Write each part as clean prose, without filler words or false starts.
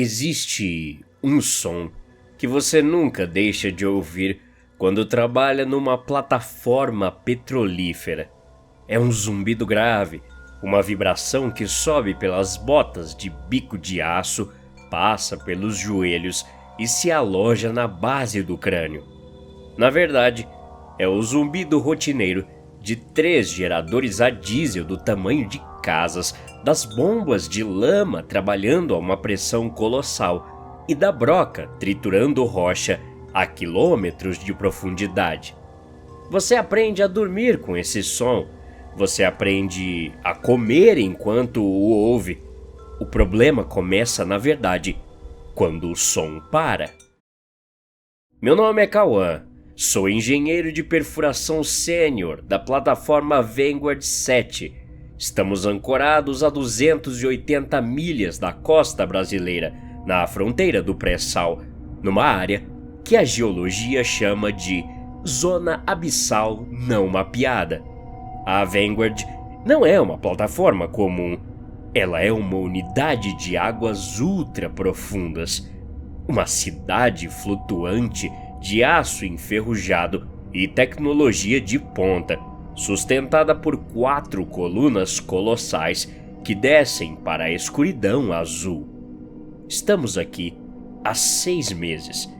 Existe um som que você nunca deixa de ouvir quando trabalha numa plataforma petrolífera. É um zumbido grave, uma vibração que sobe pelas botas de bico de aço, passa pelos joelhos e se aloja na base do crânio. Na verdade, é o zumbido rotineiro de 3 geradores a diesel do tamanho de casas, das bombas de lama trabalhando a uma pressão colossal e da broca triturando rocha a quilômetros de profundidade. Você aprende a dormir com esse som, você aprende a comer enquanto o ouve. O problema começa, na verdade, quando o som para. Meu nome é Cauã, sou engenheiro de perfuração sênior da plataforma Vanguard 7. Estamos ancorados a 280 milhas da costa brasileira, na fronteira do pré-sal, numa área que a geologia chama de Zona Abissal Não Mapeada. A Vanguard não é uma plataforma comum, ela é uma unidade de águas ultra profundas, uma cidade flutuante de aço enferrujado e tecnologia de ponta, sustentada por 4 colunas colossais que descem para a escuridão azul. Estamos aqui há 6 meses.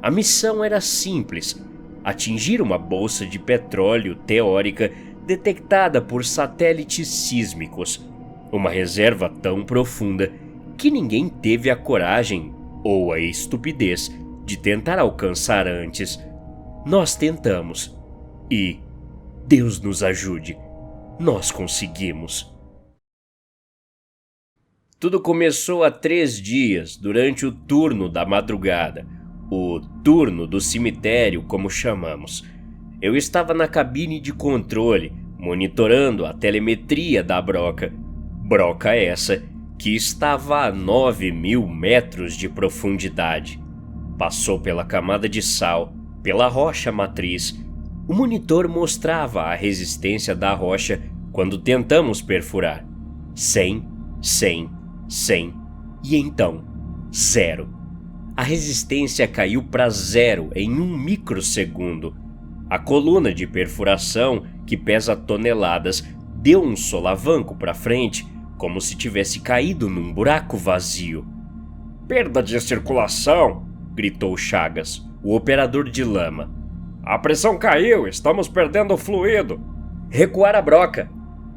A missão era simples: atingir uma bolsa de petróleo teórica detectada por satélites sísmicos, uma reserva tão profunda que ninguém teve a coragem ou a estupidez de tentar alcançar antes. Nós tentamos e, Deus nos ajude, nós conseguimos. Tudo começou há 3 dias, durante o turno da madrugada, o turno do cemitério, como chamamos. Eu estava na cabine de controle, monitorando a telemetria da broca. Broca essa que estava a 9.000 metros de profundidade. Passou pela camada de sal, pela rocha matriz. O monitor mostrava a resistência da rocha quando tentamos perfurar. 100, 100, 100 e então 0. A resistência caiu para 0 em 1 microsegundo. A coluna de perfuração, que pesa toneladas, deu um solavanco para frente, como se tivesse caído num buraco vazio. "Perda de circulação!" gritou Chagas, o operador de lama. "A pressão caiu, estamos perdendo fluido." "Recuar a broca!"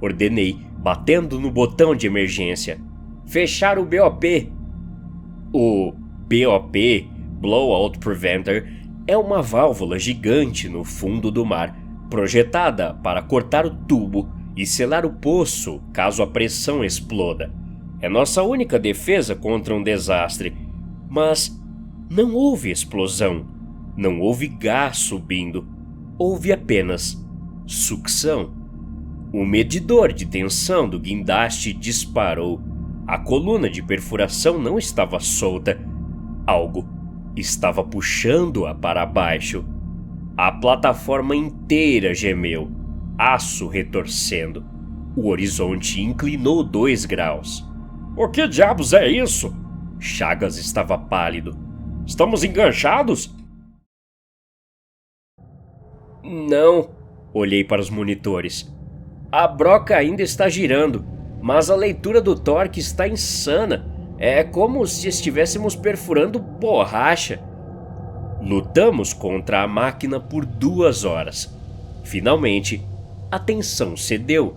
ordenei, batendo no botão de emergência. "Fechar o BOP!" O BOP, Blowout Preventer, é uma válvula gigante no fundo do mar, projetada para cortar o tubo e selar o poço caso a pressão exploda. É nossa única defesa contra um desastre. Mas não houve explosão, não houve gás subindo, houve apenas sucção. O medidor de tensão do guindaste disparou. A coluna de perfuração não estava solta. Algo estava puxando-a para baixo. A plataforma inteira gemeu, aço retorcendo. O horizonte inclinou 2 graus. "O que diabos é isso?" Chagas estava pálido. "Estamos enganchados?" "Não." Olhei para os monitores. "A broca ainda está girando, mas a leitura do torque está insana. É como se estivéssemos perfurando borracha." Lutamos contra a máquina por 2 horas. Finalmente, a tensão cedeu.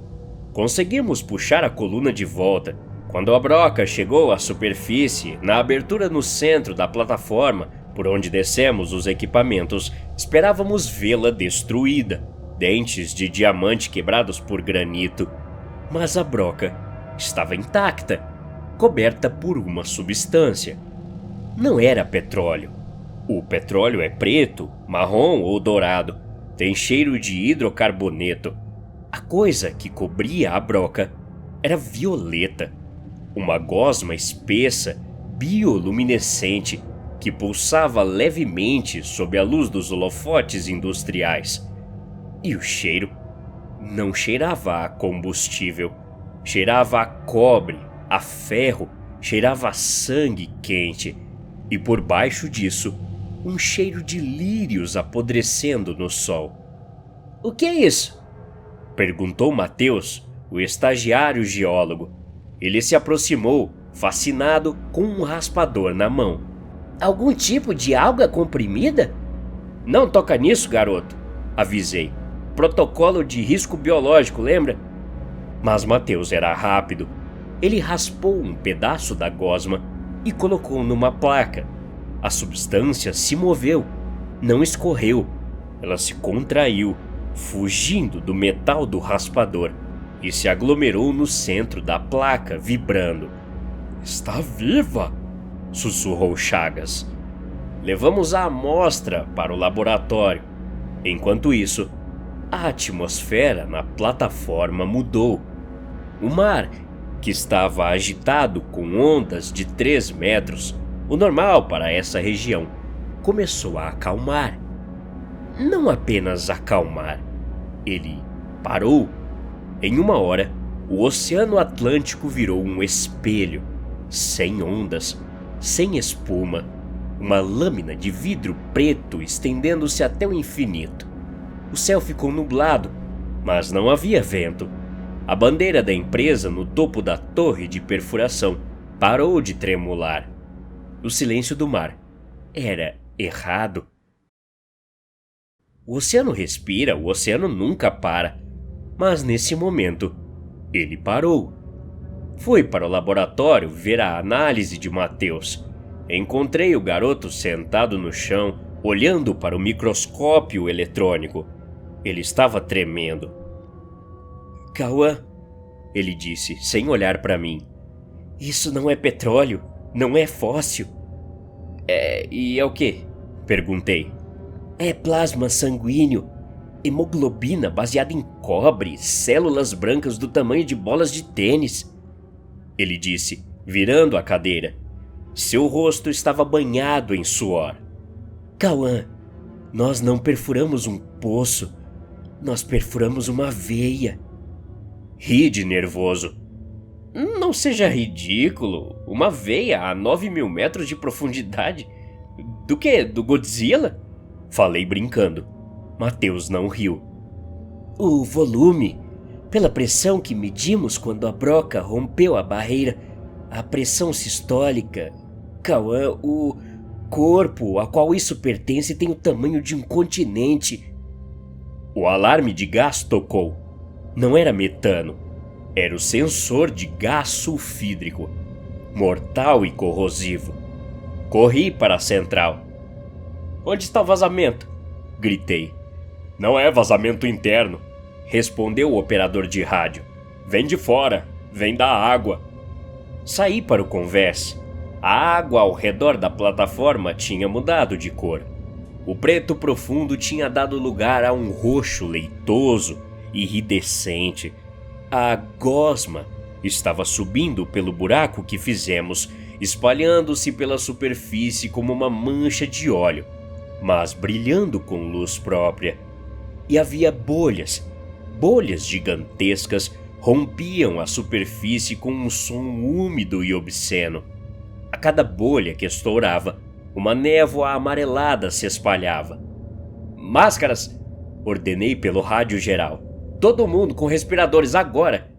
Conseguimos puxar a coluna de volta. Quando a broca chegou à superfície, na abertura no centro da plataforma, por onde descemos os equipamentos, esperávamos vê-la destruída, dentes de diamante quebrados por granito. Mas a broca estava intacta, coberta por uma substância. Não era petróleo. O petróleo é preto, marrom ou dourado, tem cheiro de hidrocarboneto. A coisa que cobria a broca era violeta, uma gosma espessa, bioluminescente, que pulsava levemente sob a luz dos holofotes industriais. E o cheiro não cheirava a combustível, cheirava a cobre, a ferro cheirava a sangue quente e por baixo disso, um cheiro de lírios apodrecendo no sol. "O que é isso?" perguntou Mateus, o estagiário geólogo. Ele se aproximou, fascinado, com um raspador na mão. "Algum tipo de alga comprimida?" "Não toca nisso, garoto", avisei. "Protocolo de risco biológico, lembra?" Mas Mateus era rápido. Ele raspou um pedaço da gosma e colocou numa placa. A substância se moveu, não escorreu. Ela se contraiu, fugindo do metal do raspador, e se aglomerou no centro da placa, vibrando. "Está viva!" sussurrou Chagas. Levamos a amostra para o laboratório. Enquanto isso, a atmosfera na plataforma mudou. O mar, que estava agitado com ondas de 3 metros, o normal para essa região, começou a acalmar. Não apenas acalmar, ele parou. Em uma hora, o Oceano Atlântico virou um espelho, sem ondas, sem espuma, uma lâmina de vidro preto estendendo-se até o infinito. O céu ficou nublado, mas não havia vento. A bandeira da empresa no topo da torre de perfuração parou de tremular. O silêncio do mar era errado. O oceano respira, o oceano nunca para. Mas nesse momento, ele parou. Fui para o laboratório ver a análise de Mateus. Encontrei o garoto sentado no chão, olhando para o microscópio eletrônico. Ele estava tremendo. "Cauã", ele disse, sem olhar para mim. "Isso não é petróleo, não é fóssil." E é o quê?" perguntei. "É plasma sanguíneo, hemoglobina baseada em cobre, células brancas do tamanho de bolas de tênis", ele disse, virando a cadeira. Seu rosto estava banhado em suor. "Cauã, nós não perfuramos um poço, nós perfuramos uma veia." Ri de nervoso. "Não seja ridículo, uma veia a 9.000 metros de profundidade? Do quê? Do Godzilla?" Falei brincando. Mateus não riu. "O volume, pela pressão que medimos quando a broca rompeu a barreira, a pressão sistólica. Cauã, o corpo a qual isso pertence tem o tamanho de um continente." O alarme de gás tocou. Não era metano. Era o sensor de gás sulfídrico, mortal e corrosivo. Corri para a central. "Onde está o vazamento?" gritei. "Não é vazamento interno", respondeu o operador de rádio. "Vem de fora, vem da água." Saí para o converse. A água ao redor da plataforma tinha mudado de cor. O preto profundo tinha dado lugar a um roxo leitoso, iridescente. A gosma estava subindo pelo buraco que fizemos, espalhando-se pela superfície como uma mancha de óleo, mas brilhando com luz própria. E havia bolhas gigantescas rompiam a superfície com um som úmido e obsceno. A cada bolha que estourava, uma névoa amarelada se espalhava. "Máscaras!" ordenei pelo rádio geral. "Todo mundo com respiradores agora!"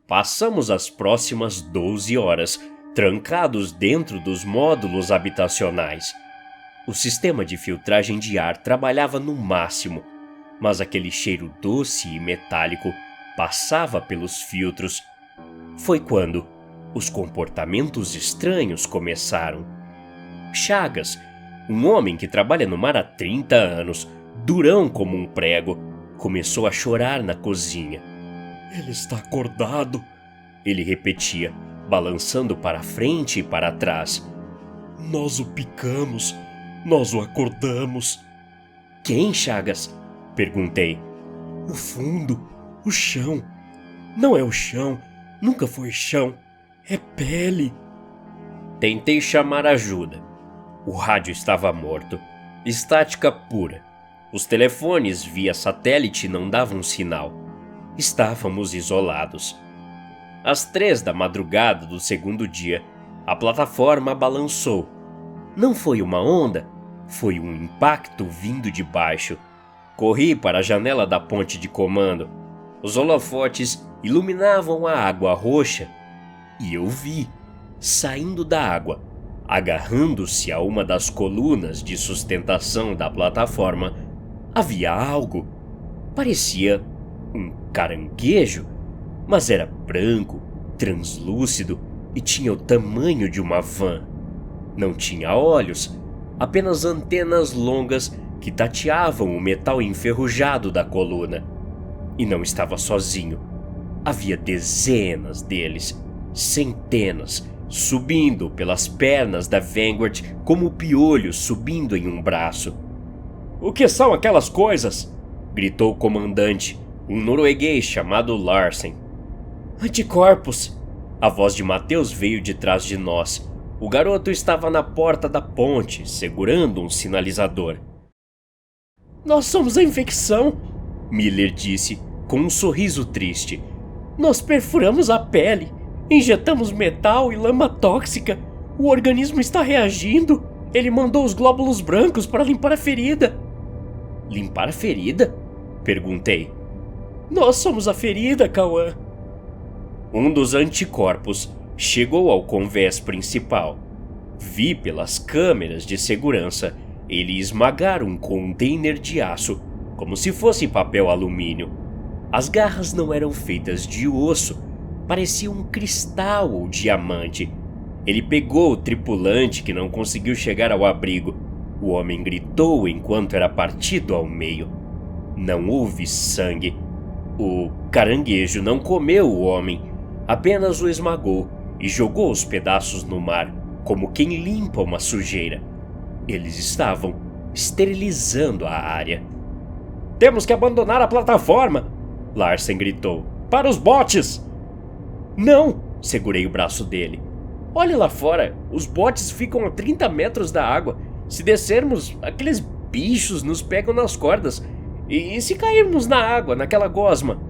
Passamos as próximas 12 horas trancados dentro dos módulos habitacionais. O sistema de filtragem de ar trabalhava no máximo, mas aquele cheiro doce e metálico passava pelos filtros. Foi quando os comportamentos estranhos começaram. Chagas, um homem que trabalha no mar há 30 anos, durão como um prego, começou a chorar na cozinha. "Ele está acordado", ele repetia, balançando para frente e para trás. "Nós o picamos, nós o acordamos." "Quem, Chagas?" perguntei. "O fundo, o chão. Não é o chão, nunca foi chão, é pele." Tentei chamar ajuda. O rádio estava morto, estática pura. Os telefones via satélite não davam sinal. Estávamos isolados. Às 3 da madrugada do segundo dia, a plataforma balançou. Não foi uma onda, foi um impacto vindo de baixo. Corri para a janela da ponte de comando. Os holofotes iluminavam a água roxa e eu vi, saindo da água, agarrando-se a uma das colunas de sustentação da plataforma, havia algo. Parecia um caranguejo, mas era branco, translúcido e tinha o tamanho de uma van. Não tinha olhos, apenas antenas longas que tateavam o metal enferrujado da coluna. E não estava sozinho. Havia dezenas deles, centenas, subindo pelas pernas da Vanguard como piolhos subindo em um braço. O que são aquelas coisas? Gritou o comandante, um norueguês chamado Larsen. Anticorpos! A voz de Mateus veio de trás de nós. O garoto estava na porta da ponte, segurando um sinalizador. Nós somos a infecção, Miller disse, com um sorriso triste. Nós perfuramos a pele, injetamos metal e lama tóxica. O organismo está reagindo. Ele mandou os glóbulos brancos para limpar a ferida. Limpar a ferida? Perguntei. Nós somos a ferida, Cauã. Um dos anticorpos chegou ao convés principal. Vi pelas câmeras de segurança ele esmagar um container de aço, como se fosse papel alumínio. As garras não eram feitas de osso, parecia um cristal ou diamante. Ele pegou o tripulante que não conseguiu chegar ao abrigo. O homem gritou enquanto era partido ao meio. Não houve sangue. O caranguejo não comeu o homem, apenas o esmagou e jogou os pedaços no mar, como quem limpa uma sujeira. Eles estavam esterilizando a área. Temos que abandonar a plataforma! Larsen gritou. Para os botes! Não! Segurei o braço dele. Olha lá fora, os botes ficam a 30 metros da água. Se descermos, aqueles bichos nos pegam nas cordas. E se cairmos na água, naquela gosma?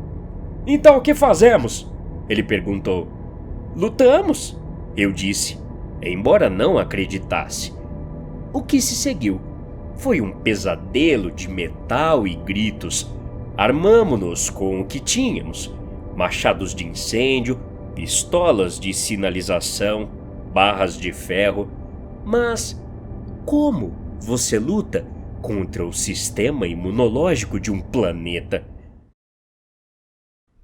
Então o que fazemos? Ele perguntou. Lutamos, eu disse, embora não acreditasse. O que se seguiu foi um pesadelo de metal e gritos. Armamo-nos com o que tínhamos: machados de incêndio, pistolas de sinalização, barras de ferro. Mas como você luta contra o sistema imunológico de um planeta?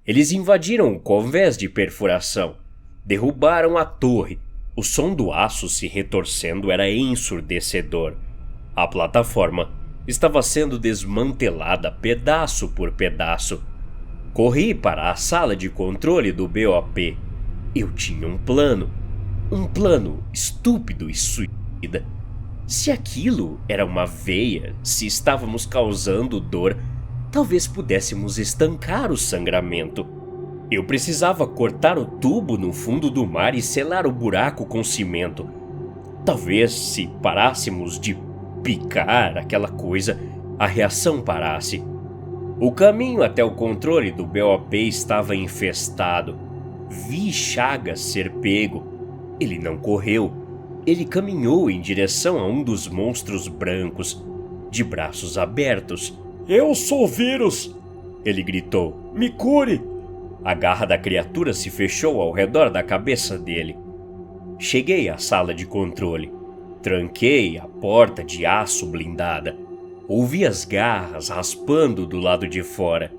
Eles invadiram o convés de perfuração, derrubaram a torre. O som do aço se retorcendo era ensurdecedor. A plataforma estava sendo desmantelada pedaço por pedaço. Corri para a sala de controle do BOP. Eu tinha um plano estúpido e suicida. Se aquilo era uma veia, se estávamos causando dor, talvez pudéssemos estancar o sangramento. Eu precisava cortar o tubo no fundo do mar e selar o buraco com cimento. Talvez, se parássemos de picar aquela coisa, a reação parasse. O caminho até o controle do BOP estava infestado. Vi Chagas ser pego. Ele não correu. Ele caminhou em direção a um dos monstros brancos, de braços abertos. Eu sou o vírus! Ele gritou. Me cure! A garra da criatura se fechou ao redor da cabeça dele. Cheguei à sala de controle. Tranquei a porta de aço blindada. Ouvi as garras raspando do lado de fora.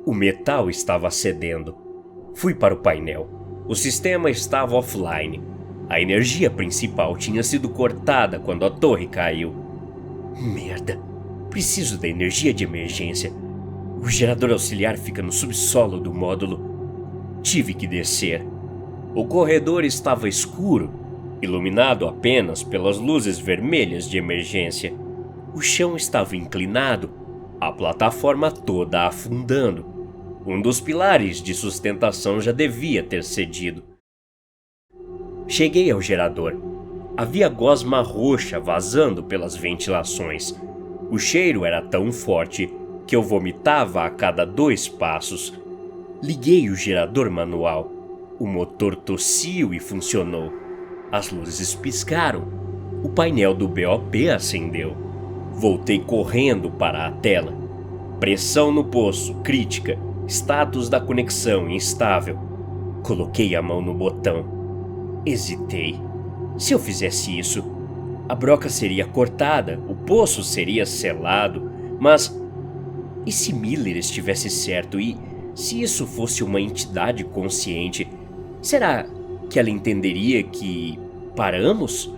O metal estava cedendo. Fui para o painel. O sistema estava offline. A energia principal tinha sido cortada quando a torre caiu. Merda! Preciso da energia de emergência. O gerador auxiliar fica no subsolo do módulo. Tive que descer. O corredor estava escuro, iluminado apenas pelas luzes vermelhas de emergência. O chão estava inclinado, a plataforma toda afundando. Um dos pilares de sustentação já devia ter cedido. Cheguei ao gerador. Havia gosma roxa vazando pelas ventilações. O cheiro era tão forte que eu vomitava a cada 2 passos. Liguei o gerador manual. O motor tossiu e funcionou. As luzes piscaram. O painel do BOP acendeu. Voltei correndo para a tela. Pressão no poço, crítica. Status da conexão, instável. Coloquei a mão no botão. Hesitei. Se eu fizesse isso, a broca seria cortada, o poço seria selado, mas... E se Miller estivesse certo? E se isso fosse uma entidade consciente, será que ela entenderia que paramos?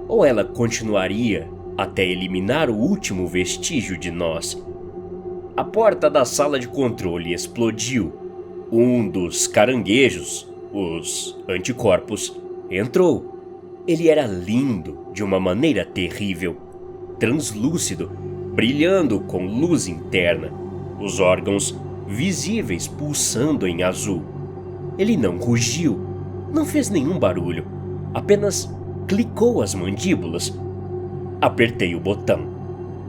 Ou ela continuaria até eliminar o último vestígio de nós? A porta da sala de controle explodiu. Um dos caranguejos, os anticorpos, entrou. Ele era lindo de uma maneira terrível, translúcido, brilhando com luz interna, os órgãos visíveis pulsando em azul. Ele não rugiu, não fez nenhum barulho, apenas clicou as mandíbulas. Apertei o botão.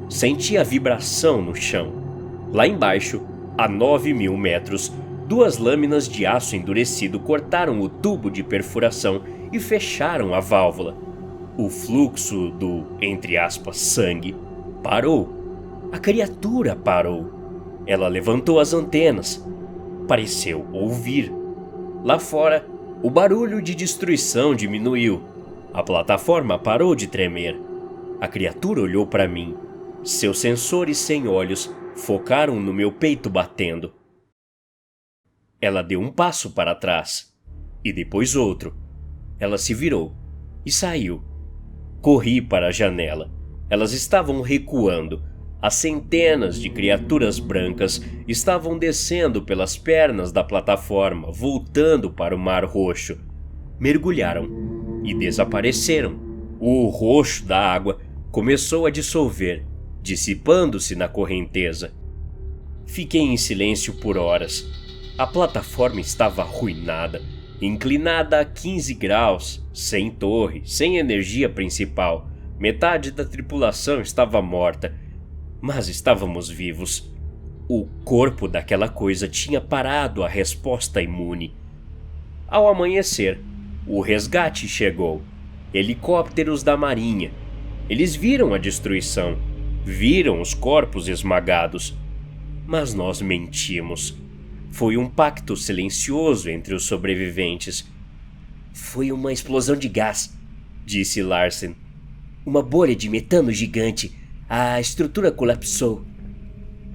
Senti a vibração no chão. Lá embaixo, a 9.000 metros, 2 lâminas de aço endurecido cortaram o tubo de perfuração e fecharam a válvula. O fluxo do, entre aspas, sangue parou. A criatura parou. Ela levantou as antenas. Pareceu ouvir. Lá fora, o barulho de destruição diminuiu. A plataforma parou de tremer. A criatura olhou para mim. Seus sensores sem olhos focaram no meu peito batendo. Ela deu um passo para trás. E depois outro. Ela se virou e saiu. Corri para a janela. Elas estavam recuando. As centenas de criaturas brancas estavam descendo pelas pernas da plataforma, voltando para o Mar Roxo. Mergulharam e desapareceram. O roxo da água começou a dissolver, dissipando-se na correnteza. Fiquei em silêncio por horas. A plataforma estava arruinada, inclinada a 15 graus, sem torre, sem energia principal. Metade da tripulação estava morta, mas estávamos vivos. O corpo daquela coisa tinha parado a resposta imune. Ao amanhecer, o resgate chegou. Helicópteros da Marinha. Eles viram a destruição, viram os corpos esmagados. Mas nós mentimos. Foi um pacto silencioso entre os sobreviventes. Foi uma explosão de gás, disse Larsen. Uma bolha de metano gigante. A estrutura colapsou.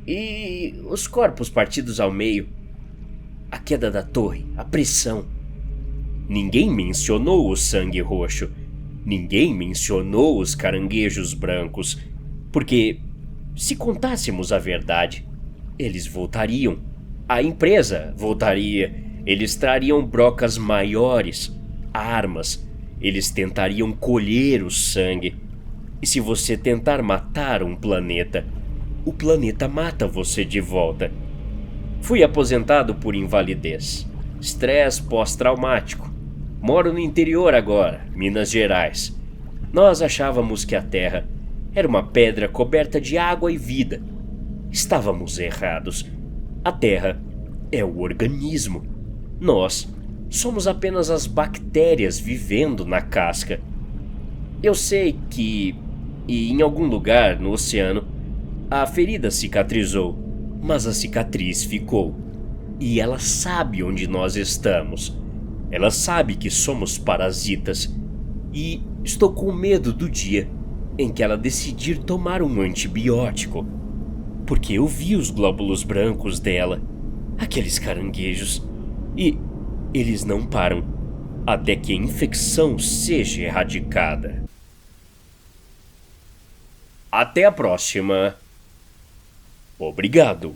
E os corpos partidos ao meio. A queda da torre, a pressão. Ninguém mencionou o sangue roxo. Ninguém mencionou os caranguejos brancos. Porque, se contássemos a verdade, eles voltariam. A empresa voltaria. Eles trariam brocas maiores, armas. Eles tentariam colher o sangue. E se você tentar matar um planeta, o planeta mata você de volta. Fui aposentado por invalidez. Estresse pós-traumático. Moro no interior agora, Minas Gerais. Nós achávamos que a Terra era uma pedra coberta de água e vida. Estávamos errados. A Terra é o organismo. Nós somos apenas as bactérias vivendo na casca. Eu sei que, em algum lugar no oceano, a ferida cicatrizou, mas a cicatriz ficou. E ela sabe onde nós estamos. Ela sabe que somos parasitas. E estou com medo do dia em que ela decidir tomar um antibiótico. Porque eu vi os glóbulos brancos dela, aqueles caranguejos, e eles não param até que a infecção seja erradicada. Até a próxima. Obrigado.